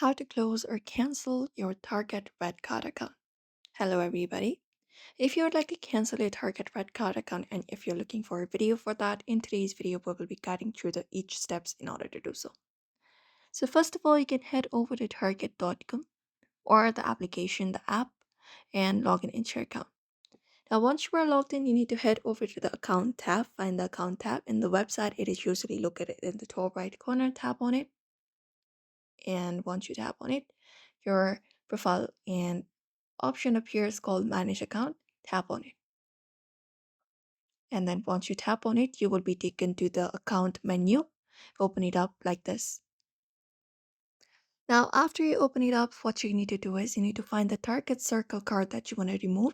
How to close or cancel your Target REDcard account. Hello, everybody. If you would like to cancel your Target REDcard account and if you're looking for a video for that, in today's video, we will be guiding through the each steps in order to do so. So, first of all, you can head over to target.com or the application, the app, and log in into your account. Now, once you are logged in, you need to head over to the account tab, find the account tab. In the website, it is usually located in the top right corner, tap on it, and once you tap on it, your profile and option appears called manage account. Tap on it, and then once you tap on it, you will be taken to the account menu. Open it up like this. Now after you open it up, what you need to do is you need to find the target circle card that you want to remove.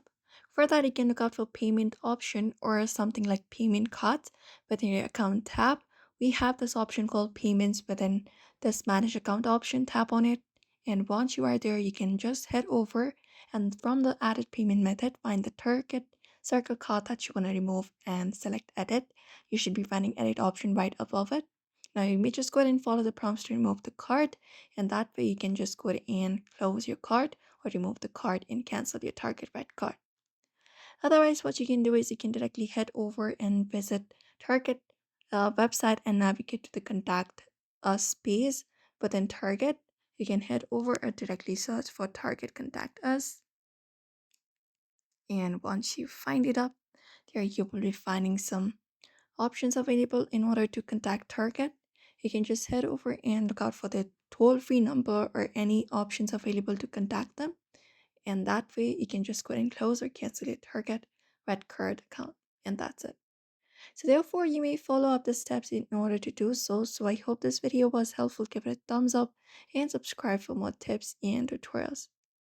For that, you can look out for payment option or something like payment cards within your account tab. We have this option called payments within this manage account option. Tap on it, and once you are there, you can just head over and from the added payment method, find the target circle card that you want to remove and select edit. You should be finding edit option right above it. Now you may just go ahead and follow the prompts to remove the card, and that way you can just go ahead and close your card or remove the card and cancel your Target Red card. Otherwise, what you can do is you can directly head over and visit Target website and navigate to the contact us page within Target. You can head over and directly search for Target Contact Us. And once you find it up, there you will be finding some options available in order to contact Target. You can just head over and look out for the toll free number or any options available to contact them. And that way, you can just go ahead and close or cancel your Target Red Card account. And that's it. So, therefore, you may follow up the steps in order to do so. So, I hope this video was helpful. Give it a thumbs up and subscribe for more tips and tutorials.